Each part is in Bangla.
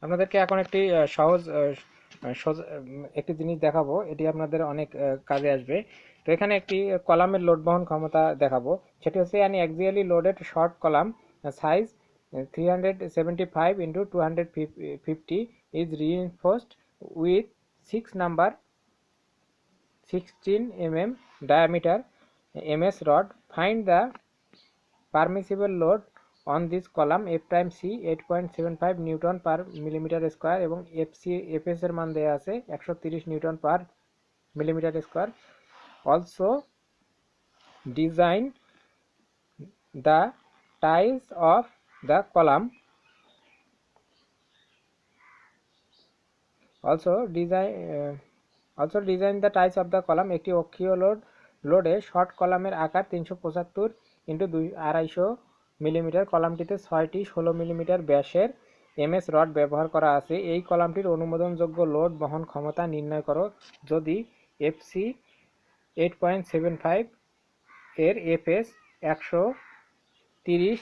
আপনাদেরকে এখন একটি সহজ একটি জিনিস দেখাবো, এটি আপনাদের অনেক কাজে আসবে। তো এখানে একটি কলামের লোড বহন ক্ষমতা দেখাবো, সেটি হচ্ছে axially loaded short column size 375 into 250 is reinforced with 6 number 16 mm diameter ms rod. Find the permissible load on this column f prime c 8.75 Newton per millimetre square এবং fs এর মান দেয়া আছে 130 Newton per millimetre square. Also design the ties of the column also design the ties of the column। একটি অক্ষীয় লোডে শর্ট কলামের আকার 375 ইন্টু 250 মিলিমিটার। কলামটিতে 6টি 16 মিলিমিটার ব্যাসের এমএস রড ব্যবহার করা আছে। এই কলামটির অনুমোদনযোগ্য লোড বহন ক্ষমতা নির্ণয় করো যদি এফসি 8.75 এর এফএস 130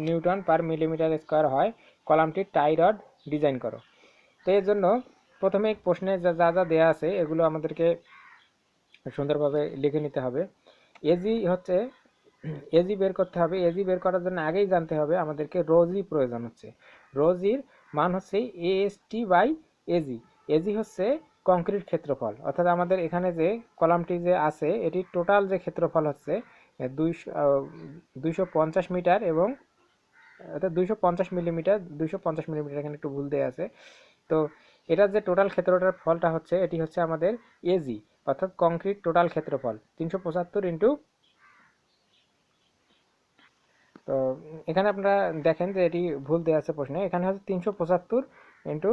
নিউটন পার মিলিমিটার স্কয়ার হয়। কলামটির টাই রড ডিজাইন করো। তো এর জন্য প্রথমে প্রশ্নে যা যা দেয়া আছে এগুলো আমাদেরকে সুন্দরভাবে লিখে নিতে হবে। এজি বের করতে হবে। এজি বের করার জন্য আগেই জানতে হবে আমাদেরকে রোজি প্রয়োজন হচ্ছে। রোজির মান হচ্ছে এএসটি বাই এজি। এজি হচ্ছে কংক্রিট ক্ষেত্রফল, অর্থাৎ আমাদের এখানে যে কলামটি যে আছে এটি টোটাল যে ক্ষেত্রফল হচ্ছে 250 মিটার এবং অর্থাৎ 250 মিলিমিটার। 250 মিলিমিটার এখানে একটু ভুল দেওয়া আছে। তো এটার যে টোটাল ক্ষেত্রটার ফলটা হচ্ছে এটি হচ্ছে আমাদের এজি, অর্থাৎ কংক্রিট টোটাল ক্ষেত্রফল 375 ইন্টু। তো এখানে আপনারা দেখেন যে এটি ভুল দেওয়া আছে প্রশ্নে, এখানে হচ্ছে 375 ইন্টু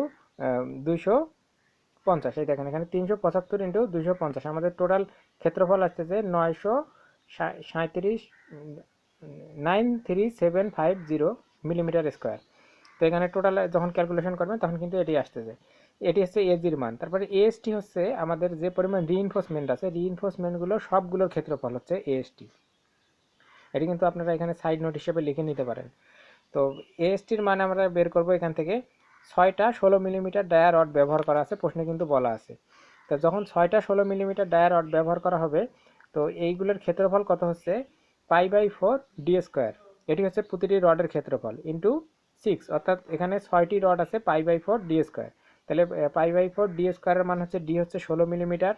250। এই দেখেন এখানে 375 ইন্টু 250, আমাদের টোটাল ক্ষেত্রফল আসতেছে 93750 মিলিমিটার স্কোয়ার। তো এখানে টোটাল যখন ক্যালকুলেশন করবেন তখন কিন্তু এটি আসতেছে। এটি হচ্ছে এজির মান। তারপরে এএসটি হচ্ছে আমাদের যে পরিমাণ রিইনফোর্সমেন্ট আছে, রিইনফোর্সমেন্টগুলো সবগুলোর ক্ষেত্রফল হচ্ছে এএসটি। এটি কিন্তু আপনারা এখানে সাইড নোট হিসেবে লিখে নিতে পারেন। তো এএসটির মান আমরা বের করব এখান থেকে। 6টা 16 মিলিমিটার ডায়া রড ব্যবহার করা আছে, প্রশ্নে কিন্তু বলা আছে। তো যখন 6টা 16 মিলিমিটার ডায়া রড ব্যবহার করা হবে, তো এইগুলোর ক্ষেত্রফল কত হচ্ছে π/4 ডি স্কোয়ার। এটি হচ্ছে প্রতিটি রডের ক্ষেত্রফল ইন্টু 6, অর্থাৎ এখানে 6টি রড আছে π/4 ডি স্কোয়ার। তাহলে π/4 ডি স্কোয়ারের মান হচ্ছে ডি হচ্ছে 16 মিলিমিটার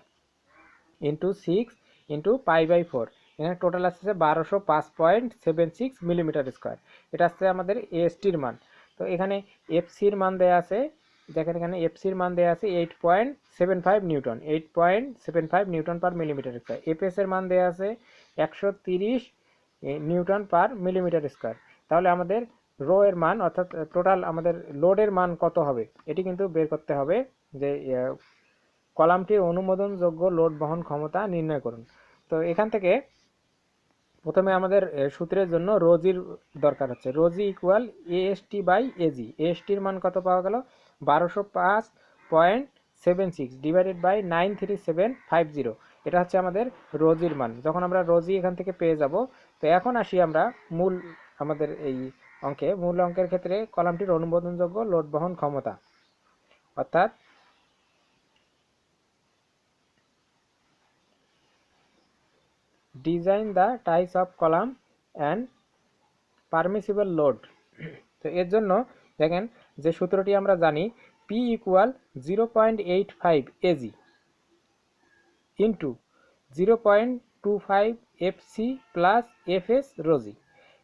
ইন্টু 6 ইন্টু π/4। এখানে টোটাল আসছে 1205.76 মিলিমিটার স্কোয়ার। এটা আসছে আমাদের এএসটির মান। তো এখানে এফসির মান দেওয়া আছে, দেখেন এখানে এফসির মান দেওয়া আছে 8.75 নিউটন, 8.75 নিউটন পার মিলিমিটার স্কোয়ার। এফএস এর মান দেওয়া আছে 130 নিউটন পার মিলিমিটার স্কোয়ার। তাহলে আমাদের রো এর মান অর্থাৎ টোটাল আমাদের লোডের মান কত হবে এটি কিন্তু বের করতে হবে, যে কলামটির অনুমোদনযোগ্য লোড বহন ক্ষমতা নির্ণয় করুন। তো এখান থেকে প্রথমে আমাদের সূত্রের জন্য রোজির দরকার হচ্ছে। রোজি ইকুয়াল এএসটি বাই এজি। এএসটির মান কত পাওয়া গেল 1205.76 ডিভাইডেড বাই 93750। এটা হচ্ছে আমাদের রোজির মান। যখন আমরা রোজি এখান থেকে পেয়ে যাব, তো এখন আসি আমরা মূল আমাদের এই অঙ্কে। মূল অঙ্কের ক্ষেত্রে কলামটির অনুমোদনযোগ্য লোড বহন ক্ষমতা, অর্থাৎ design the types of column and permissible load. তো এর জন্য দেখেন যে সূত্রটি আমরা জানি, P equal 0.85 AG into 0.25 FC plus FS রোজি।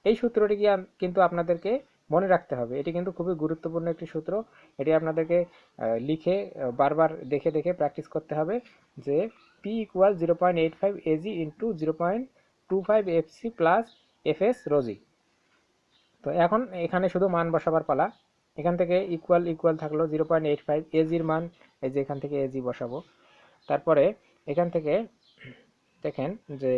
এই সূত্রটি কিন্তু আপনাদেরকে মনে রাখতে হবে। এটি কিন্তু খুবই গুরুত্বপূর্ণ একটি সূত্র। এটি আপনাদেরকে লিখে বারবার দেখে দেখে প্র্যাকটিস করতে হবে, যে P equal 0.85 AG into 0.25 FC plus FS রোজি। তো এখন এখানে শুধু মান বসাবার পালা। এখান থেকে ইকুয়াল ইকুয়াল থাকলো 0.85 এজির মান, এই যে এখান থেকে এজি বসাবো। তারপরে এখান থেকে দেখেন যে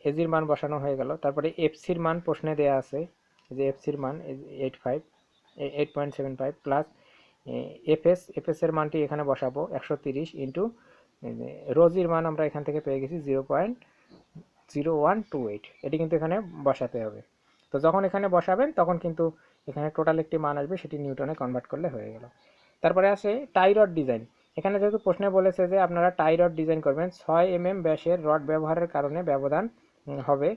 এজির মান বসানো হয়ে গেল। তারপরে এফসির মান প্রশ্নে দেয়া আছে, যে এফসির মান 8.75 প্লাস এফএস এর মানটি এখানে বসাবো 130 ইন্টু রোজির মান আমরা এখান থেকে পেয়ে গেছি 0.0128। এটি কিন্তু এখানে বসাতে হবে। তো যখন এখানে বসাবেন তখন কিন্তু এখানে টোটাল একটি মান আসবে, সেটি নিউটনে কনভার্ট করলে হয়ে গেল। তারপরে আসে টাই রড ডিজাইন। এখানে যেহেতু প্রশ্নে বলেছে যে আপনারা টাই রড ডিজাইন করবেন, 6 mm ব্যাসের রড ব্যবহারের কারণে ব্যবধান হবে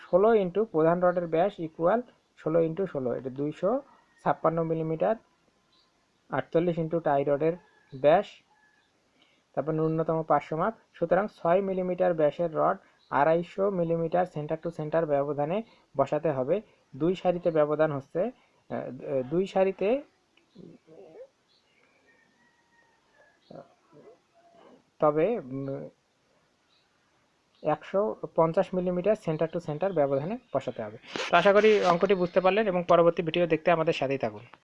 16 ইন্টু প্রধান রডের ব্যাস ইকুয়াল 16 × 16, এটা 256 মিলিমিটার, 48 ইন্টু টাই রডের ব্যাস, তারপর ন্যূনতম 500 মাপ। সুতরাং 6 মিলিমিটার ব্যাসের rod 250 millimetre centre to centre ব্যবধানে বসাতে হবে। দুই সারিতে ব্যবধান হচ্ছে দুই সারিতে তবে 150 মিলিমিটার সেন্টার টু সেন্টার ব্যবধানে বসাতে হবে। তো আশা করি অঙ্কটি বুঝতে পারলেন এবং পরবর্তী ভিডিও দেখতে আমাদের সাথেই থাকুন।